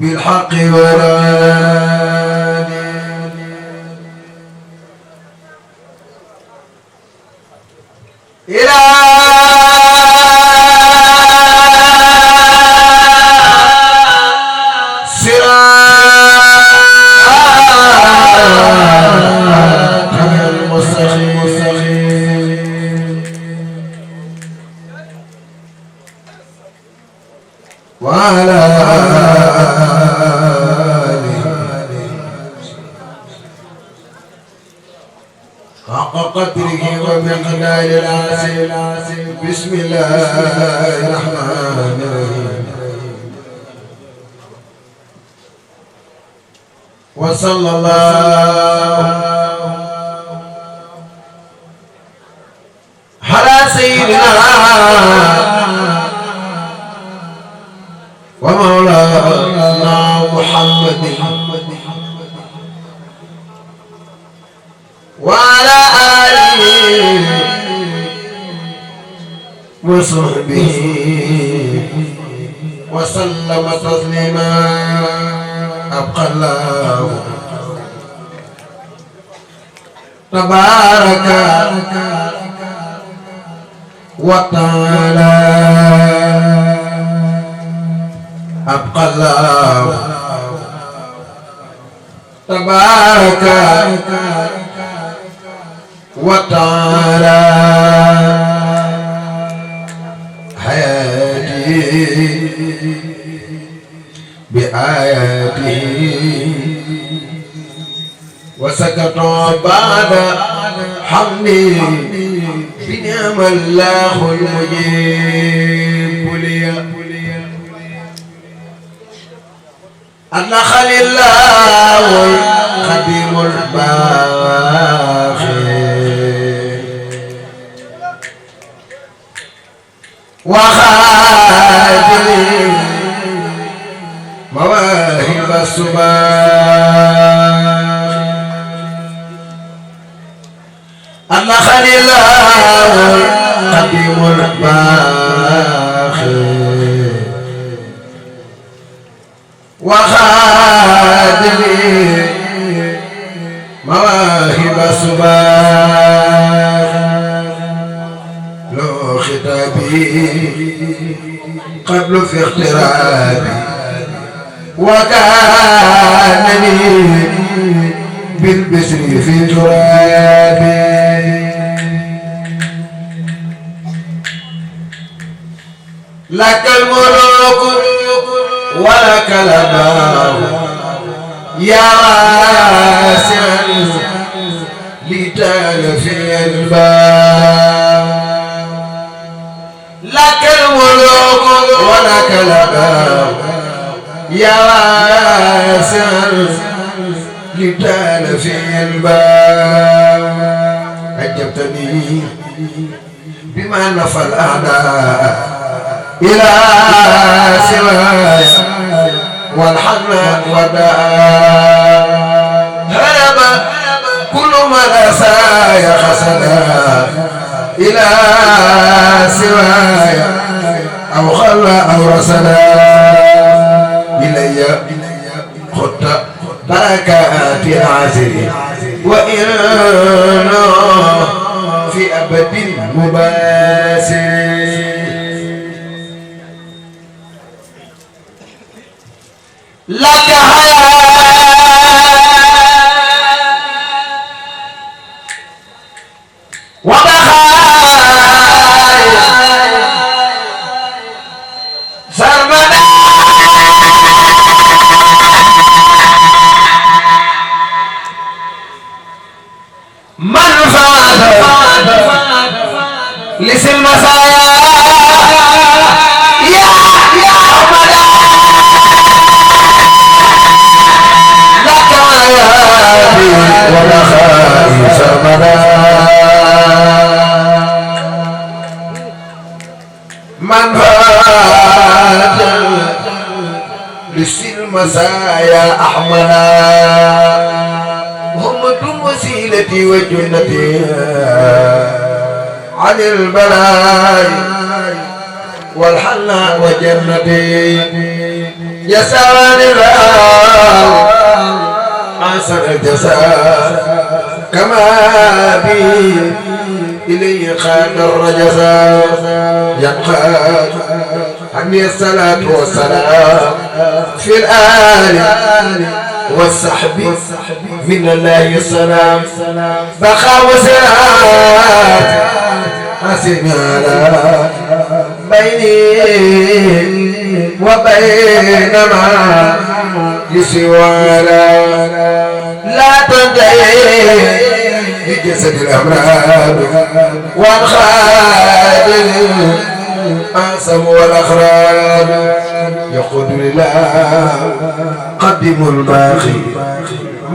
بالحق والعدل إلى صراطك المستقيم وعلى حق قدره ومقدار العظيم بسم الله الرحمن الرحيم وصلى الله على سيدنا ومولانا محمد وعلى آله وصحبه وسلم تسليما أبقى الله تبارك وتعالى أبقى الله تبارك وتعالى حياتي بآياته وسكت بعد حمدي بنعم الله المجيب لي أن خليل الله القديم الباخر وخاتم مواهب الصباح أن خليل الله القديم الباخر وخاتم مواهب الصباح لو خطابي قبل في اقترابي وكانني بالبسر في ترابي لك الملوك ولك الأبواب يا واسع لتال في الباب لك الملوك ولك الأبواب يا واسع لتال في الباب عجبتني بما نفى الأعداء إلى سواي والحنان وداء هرب كل من أساي حسنا إلى سواي أو خلى أو رسلا إلي خط بركات العزل وإنه في أبد مباسل لك سرمدا من فاد لسم مسايا يا أحمد لك آياتي ولخائي سرمدا من فات لسم مسايا أحمد هم وسيلتي وجنتي عن البلاء والحنى وجنتي يسعني الله أحسن الجزاء كما بي إليه خاد الرجزاء ينقاد عني الصلاة والسلام في الآل والصحب من الله السلام بقى وسلام حسن على بيني وبين ما يسوى لا تنتهي بجسد الأمراض والخاد الأعصم والأخراج يقود لله قدم الباقي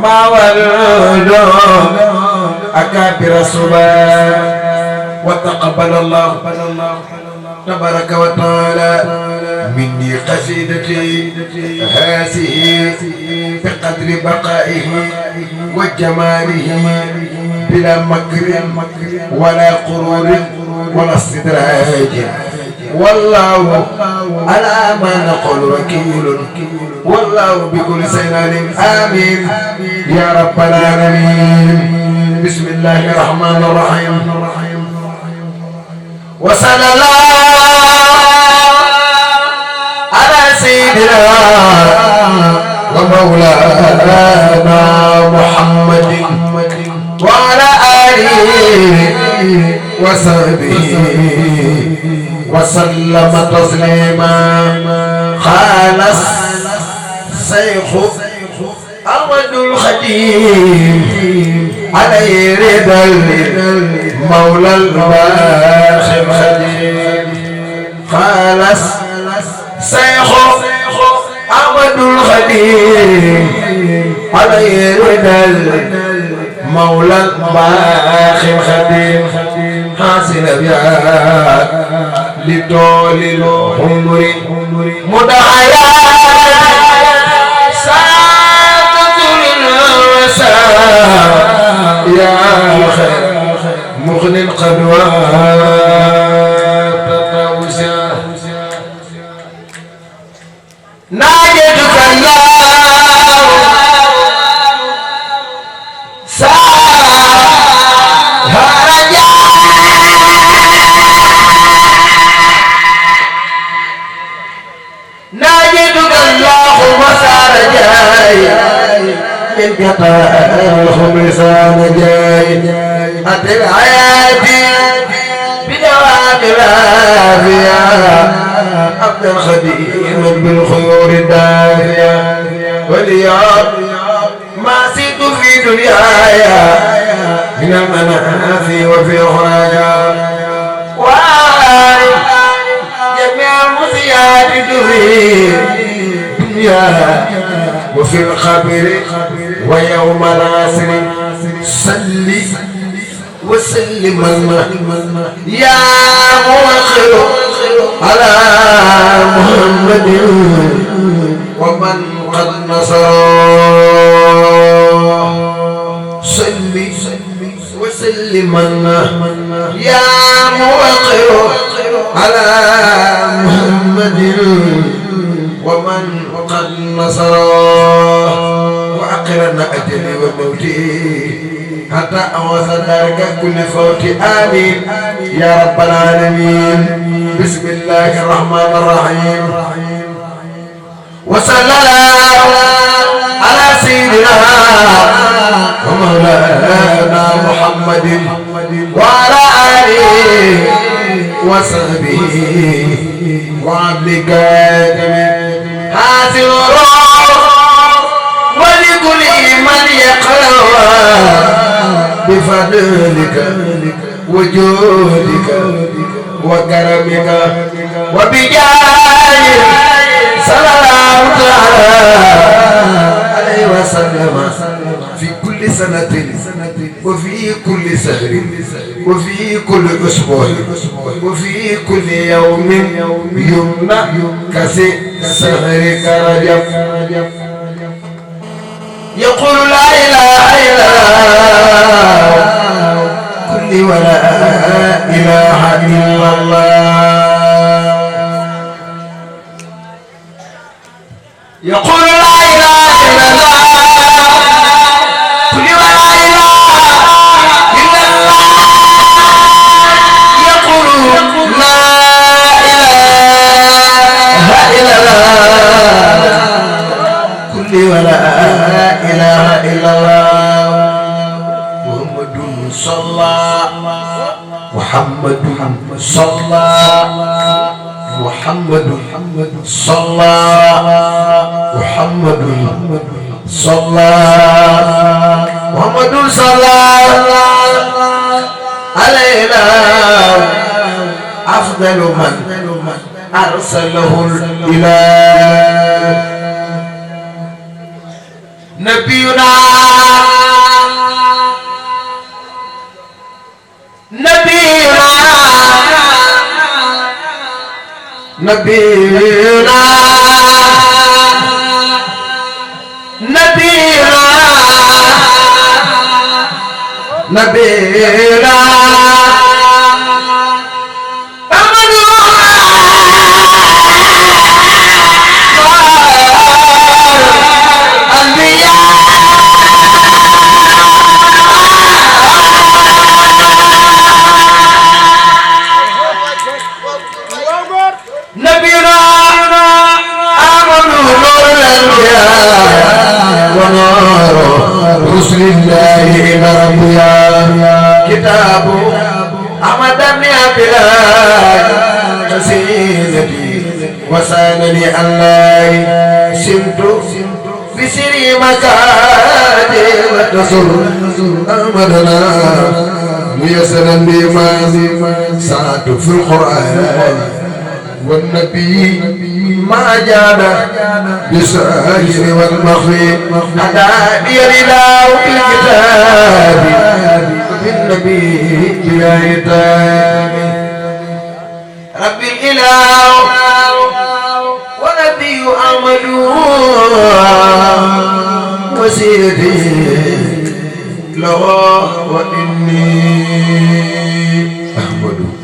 ما ولد أكابر الصبا وتقبل الله تبارك وتعالى مني قصيدتي هذه بقدر بقائه وجماله بلا مكر ولا قرور ولا استدراج والله على ما نقول وكيل والله بكل شيء عليم آمين يا رب العالمين. بسم الله الرحمن الرحيم. وصلى الله على سيدنا ومولانا محمد وعلى آله وصحبه وسلم تسليما. خالص شيخ أحمد الخديم عليه رضا مولى الباخي الخديم. خالص شيخ أحمد الخديم عليه رضا مولى الباخي الخديم. حاصل أبيات لطول العمر مدعيا سادة الوسام يا خير مغني القدوات تطاوسا ناجتك الله القطاهم لسان جاي أتل حياتي بدوام العافية عبد الخديم بالخيور الدافية واليوم ما زدت في دنياي من المنافي وفي أخرايا وعارف جميع المسيات في دنيا وفي القبر ويوم العصر صلي وسلم يا موخر على محمد ومن قد نصر. صلي وسلم يا موخر على محمد ومن قد نصر. وأقرنا أجلي وموتي حتى أوصل دارك كل فوت آمين يا رب العالمين. بسم الله الرحمن الرحيم. وصلى الله على سيدنا ومولانا محمد وعلى آله وصحبه وعبد حاصل الروح ولكل من يقرأ بفضلك وجودك وكرمك وبجاه صلى الله عليه وسلم في كل سنة وفي كل شهر وفي كل أسبوع وفي كل يوم يمنى كسهرك رجب يقول لا إله إلا الله كل ولا إله إلا الله. يقول لا إله إلا الله كل ولا إله إلا الله يقول لا إله إلا الله كل ولا إله إلا الله محمد صلى محمد صلى محمد صلى محمد صلى محمد صلى علينا أفضل من أرسله الإله نبينا نبينا نبينا نبينا نبينا رسل الله مربيا كتاب أمدني أبلاي قصيدتي وسانني الله سمت بسري مكادي وتصر أمدنا ميسرا بما سعد في القرآن والنبي ما جاد بالساجر والمخفي هداني الإله بالكتاب بالنبي بلا عتاب رب الإله ونبي أحمد وسيدي له وإني أحمد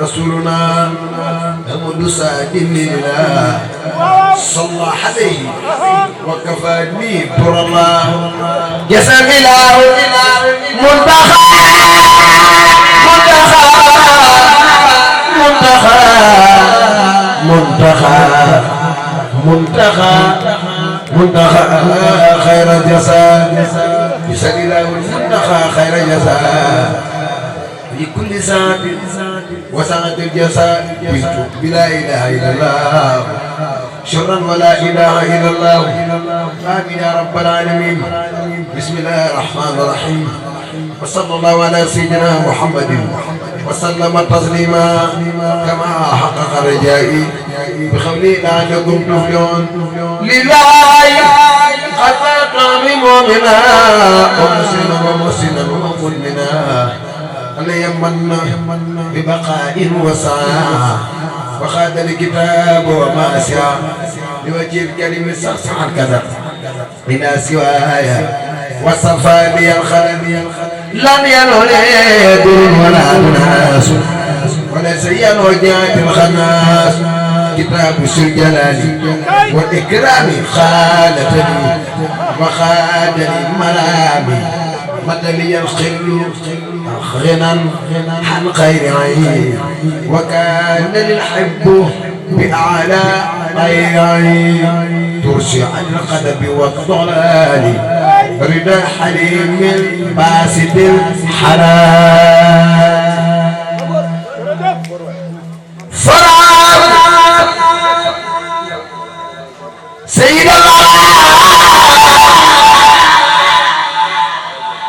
رسولنا محمد سعد الله صلى عليه وكفاني بر الله جزا الله منتخى خير جزاء جزا الله المنتخى خير جزاء لكل ساعة وساعة الجزاء بلا إله إلا الله شرا ولا إله إلا الله آمين يا رب العالمين بسم الله الرحمن الرحيم وصلى الله على سيدنا محمد وسلم تسليما كما حقق رجائي بقولي لعلكم تفلحون لله قد فاق من مؤمنا ومسلما ومحسنا ومؤمنا علي من ببقاء وسعة وخاد الكتاب وما سعى لوجه الكريم صرصعا كذا إلى سوايا وصفى لي الخلل لم ينهني دون ولا ناس وليس ينهجات الخناس كتاب الجلال والإكرام خالتني وخادني مرامي مدلي الخل غنى عن غير عين وكان للحب بأعلى غير عين ترشي عن القدب والضلال رضا حليم باسد الحلال فرار سيد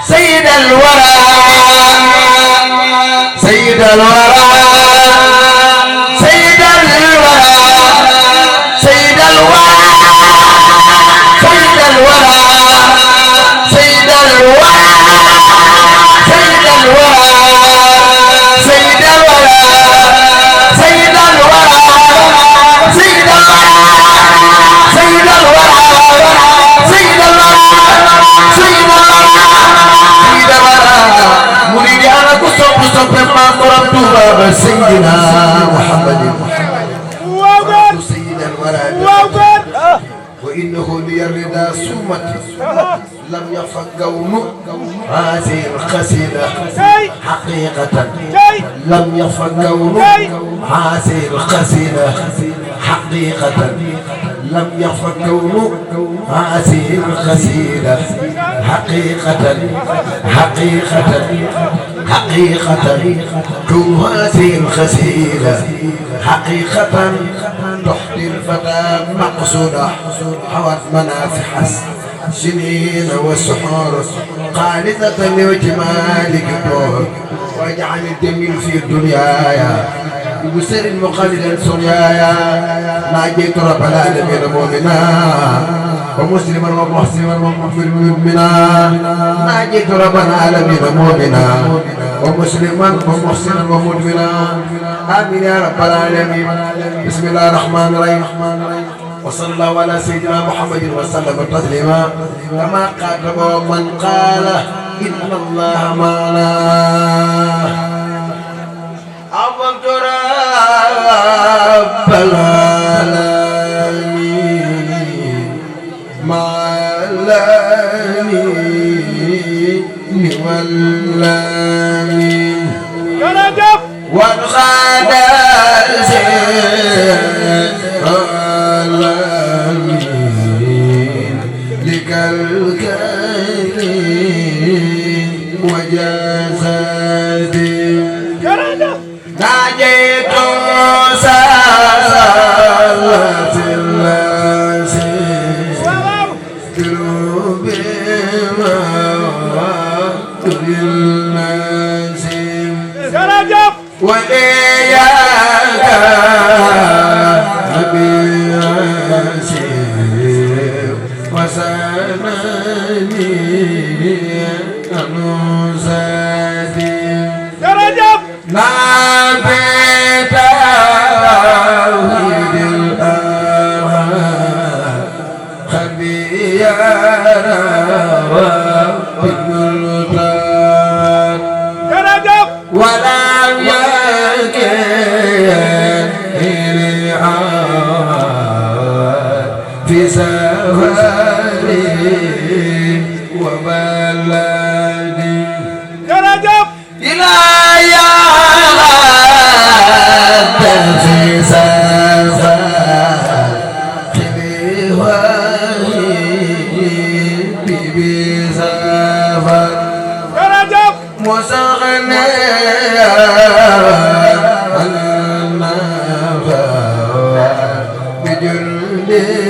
سيد الورى سيد الورى سيد الورى سيد الورى سيد الورى سيد الورى سيد الورى سيد الورى سيد الورى سيد الورى سيد الورى سيد مريد أنا كسب ما قربت باب سيدنا محمد سيد الورى وإنه لي الرضا سمتي لم يفق قوم هذه القصيدة حقيقة لم يفق قوم هذه القصيدة حقيقة لم يفق قوم هذه القصيدة حقيقة حقيقة حقيقة كن هذه القصيدة حقيقة تحدي الفتى مقصودة حوت منافح سنين وسحور خالدة لوجمالك الدور واجعل الجميل في الدنيا بسر مقلدا سريايا ناجيت رب العالمين مؤمنا ومسلما ومحسنا ومؤمنا ناجيت رب العالمين مؤمنا ومسلما ومحسنا ومؤمنا آمين يا رب العالمين بسم الله الرحمن الرحيم وصلى الله على سيدنا محمد وسلم تسليما كما كتب من قال إن الله معنا عظمت رب العالمين مع الآمين والآمين وانخاد الآمين لك الكريم وجسدي ناجيت سالت اللاسي قلوب الناسي ولياك بياسي وسنني أنوزاتي نبي توحيد الآخر قلبي يرى بالملتان ولم يكن في سفري وبلدي إلى في سفر بسفر مسغني بجلده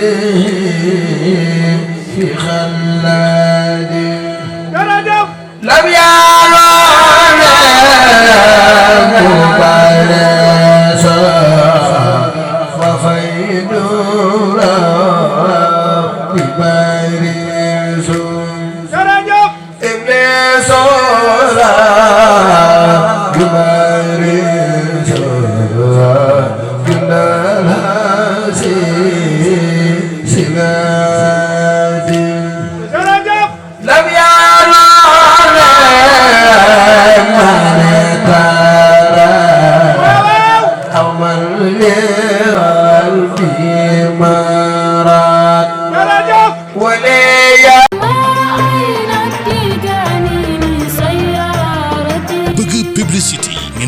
في خلادي لم يعلم مبارسا وفيد ربي بارس إبليس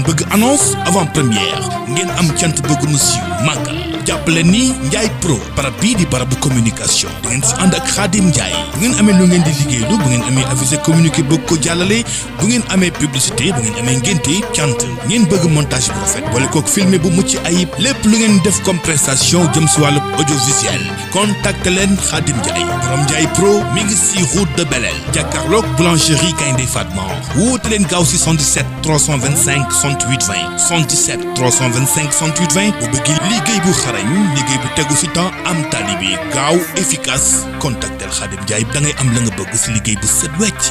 bëgg annonce avant première ngeen am cant bëgg mu siiw màggal jàppale ni Ndiaye Pro barab bii di barabu communication da ngeen si ànd ak Khadim Ndiaye bu ngeen amee lu ngeen di liggéeylu bu ngeen amee avisé communiqué bëgg ko jàllale bu ngeen amee publicité bu ngeen amee ngénte cant ngeen bëgg montage bu rafet boole kook filmé bu mucc ayib lépp lu ngeen def comme prestation jëm si wàllu audiovisuel contacte leen Khadim Ndiaye borom Ndiaye Pro mi ngi si route de Belel jàkkaarloog boulangerie Gaynde Fatma woote leen gaaw si 77 325 68 20 77 325 68 20 bu bëggee liggéey bu xarañ liggéey bu tegu fi temps am tali bi gaaw efficace contactel Khadim Ndiaye da ngay am la nga bëgg si liggéey bu set wecc